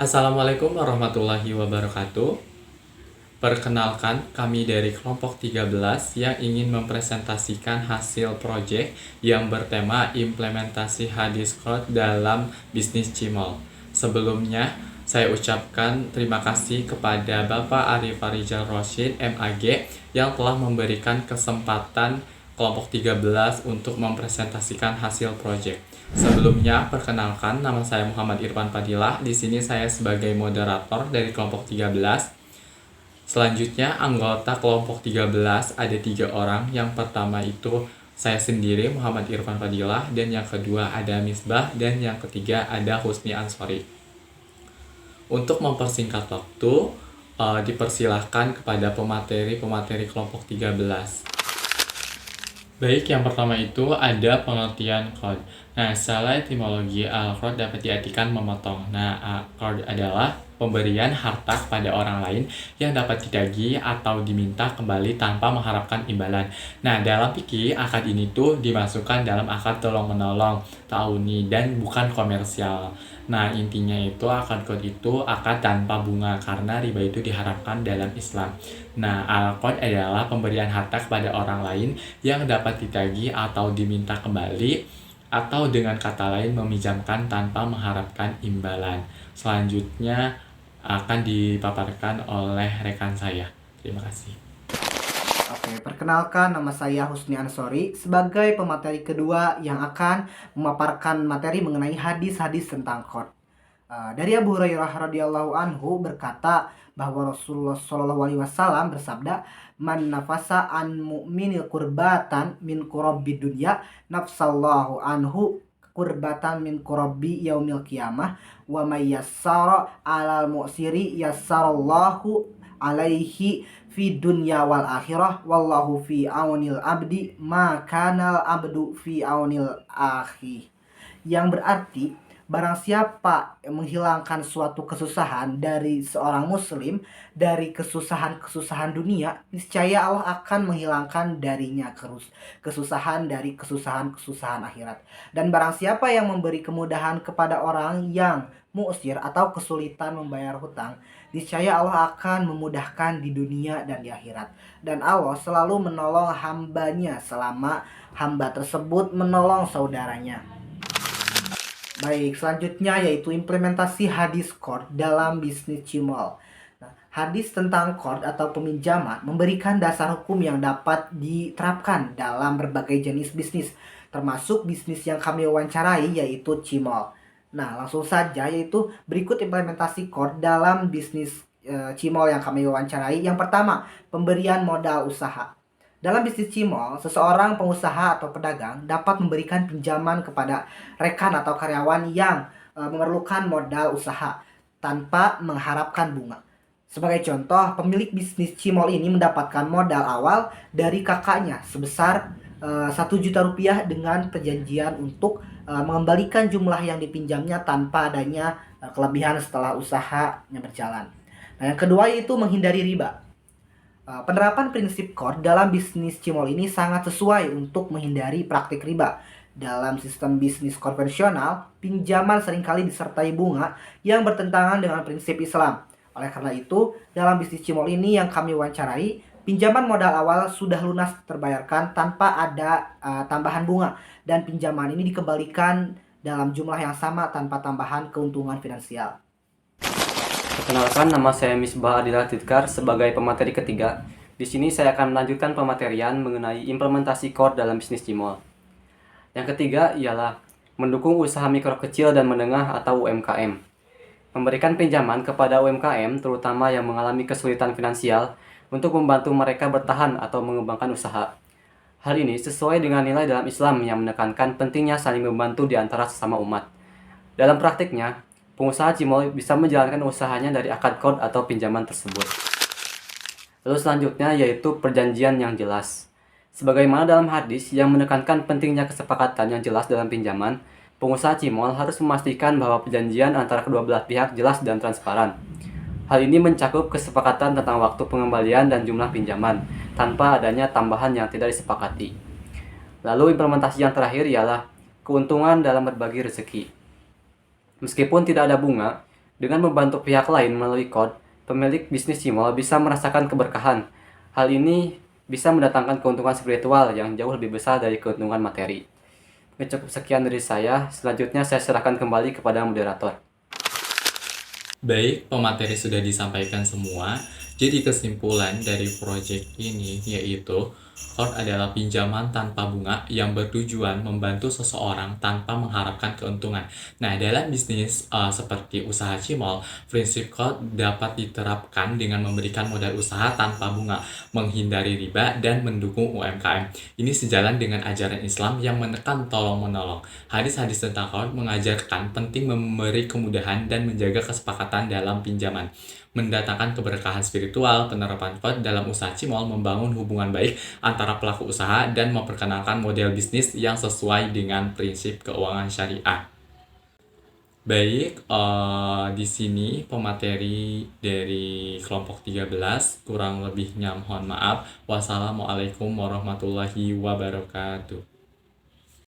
Assalamualaikum warahmatullahi wabarakatuh. Perkenalkan, kami dari kelompok 13 yang ingin mempresentasikan hasil proyek yang bertema implementasi hadis Quran dalam bisnis Cimol. Sebelumnya, saya ucapkan terima kasih kepada Bapak Arif Farijal Roshid, MAG, yang telah memberikan kesempatan kelompok 13 untuk mempresentasikan hasil proyek. Sebelumnya, perkenalkan, nama saya Muhammad Irfan Fadilah. Di sini saya sebagai moderator dari kelompok 13. Selanjutnya, anggota kelompok 13 ada 3 orang. Yang pertama itu saya sendiri, Muhammad Irfan Fadilah, dan yang kedua ada Misbah, dan yang ketiga ada Husni Ansori. Untuk mempersingkat waktu, dipersilahkan kepada pemateri kelompok 13. Baik, yang pertama itu ada pengertian qad. Nah, secara etimologi, al-qad dapat diartikan memotong. Nah, qad adalah pemberian harta kepada orang lain yang dapat ditagih atau diminta kembali tanpa mengharapkan imbalan. Nah, dalam fikih, akad ini tuh dimasukkan dalam akad tolong-menolong, ta'awuni, dan bukan komersial. Nah, intinya itu akad qad itu akad tanpa bunga karena riba itu diharamkan dalam Islam. Nah, al-qad adalah pemberian harta kepada orang lain yang dapat ditagih atau diminta kembali, atau dengan kata lain meminjamkan tanpa mengharapkan imbalan. Selanjutnya akan dipaparkan oleh rekan saya. Terima kasih. Oke, perkenalkan nama saya Husni Ansori sebagai pemateri kedua yang akan memaparkan materi mengenai hadis-hadis tentang qad. Dari Abu Hurairah radhiyallahu anhu berkata bahwa Rasulullah Shallallahu alaihi wasallam bersabda, "Man nafasa an mu'minil kurbatan min kurabi dunya, nafsallahu anhu kurbatan min kurabi yaumil qiyamah, wa may yassara 'alal mu'siri yassarallahu alaihi fi dunya wal akhirah, wallahu fi aunil abdi ma kanal abdu fi aunil akhi." Yang berarti, barang siapa yang menghilangkan suatu kesusahan dari seorang muslim, dari kesusahan-kesusahan dunia, niscaya Allah akan menghilangkan darinya kesusahan dari kesusahan-kesusahan akhirat. Dan barang siapa yang memberi kemudahan kepada orang yang mu'sir atau kesulitan membayar hutang, niscaya Allah akan memudahkan di dunia dan di akhirat. Dan Allah selalu menolong hambanya selama hamba tersebut menolong saudaranya. Baik, selanjutnya yaitu implementasi hadis qad dalam bisnis Cimol. Nah, hadis tentang qad atau peminjaman memberikan dasar hukum yang dapat diterapkan dalam berbagai jenis bisnis, termasuk bisnis yang kami wawancarai yaitu Cimol. Nah, langsung saja yaitu berikut implementasi qad dalam bisnis Cimol yang kami wawancarai. Yang pertama, pemberian modal usaha. Dalam bisnis Cimol, seseorang pengusaha atau pedagang dapat memberikan pinjaman kepada rekan atau karyawan yang memerlukan modal usaha tanpa mengharapkan bunga. Sebagai contoh, pemilik bisnis Cimol ini mendapatkan modal awal dari kakaknya sebesar 1 juta rupiah dengan perjanjian untuk mengembalikan jumlah yang dipinjamnya tanpa adanya kelebihan setelah usahanya berjalan. Nah, yang kedua yaitu menghindari riba. Penerapan prinsip qad dalam bisnis Cimol ini sangat sesuai untuk menghindari praktik riba. Dalam sistem bisnis konvensional, pinjaman seringkali disertai bunga yang bertentangan dengan prinsip Islam. Oleh karena itu, dalam bisnis Cimol ini yang kami wawancarai, pinjaman modal awal sudah lunas terbayarkan tanpa ada tambahan bunga, dan pinjaman ini dikembalikan dalam jumlah yang sama tanpa tambahan keuntungan finansial. Perkenalkan, nama saya Misbah Adila Tidkar sebagai pemateri ketiga. Di sini saya akan melanjutkan pematerian mengenai implementasi qad dalam bisnis Cimol. Yang ketiga ialah mendukung usaha mikro kecil dan menengah atau UMKM. Memberikan pinjaman kepada UMKM terutama yang mengalami kesulitan finansial untuk membantu mereka bertahan atau mengembangkan usaha. Hal ini sesuai dengan nilai dalam Islam yang menekankan pentingnya saling membantu di antara sesama umat. Dalam praktiknya, pengusaha Cimol bisa menjalankan usahanya dari akad qad atau pinjaman tersebut. Lalu selanjutnya yaitu perjanjian yang jelas. Sebagaimana dalam hadis yang menekankan pentingnya kesepakatan yang jelas dalam pinjaman, pengusaha Cimol harus memastikan bahwa perjanjian antara kedua belah pihak jelas dan transparan. Hal ini mencakup kesepakatan tentang waktu pengembalian dan jumlah pinjaman, tanpa adanya tambahan yang tidak disepakati. Lalu implementasi yang terakhir ialah keuntungan dalam berbagi rezeki. Meskipun tidak ada bunga, Dengan membantu pihak lain melalui kod, pemilik bisnis Cimol bisa merasakan keberkahan. Hal ini bisa mendatangkan keuntungan spiritual yang jauh lebih besar dari keuntungan materi. Cukup sekian dari saya, selanjutnya saya serahkan kembali kepada moderator. Baik, pemateri sudah disampaikan semua. Jadi kesimpulan dari proyek ini yaitu Kord adalah pinjaman tanpa bunga yang bertujuan membantu seseorang tanpa mengharapkan keuntungan. Nah, dalam bisnis seperti usaha Cimol, prinsip Kord dapat diterapkan dengan memberikan modal usaha tanpa bunga, menghindari riba, dan mendukung UMKM. Ini sejalan dengan ajaran Islam yang menekan tolong-menolong. Hadis-hadis tentang Kord mengajarkan penting memberi kemudahan dan menjaga kesepakatan dalam pinjaman. Mendatangkan keberkahan spiritual, penerapan Kord dalam usaha Cimol membangun hubungan baik antara pelaku usaha dan memperkenalkan model bisnis yang sesuai dengan prinsip keuangan syariah. Baik, di sini pemateri dari kelompok 13, kurang lebihnya mohon maaf. Wassalamualaikum warahmatullahi wabarakatuh.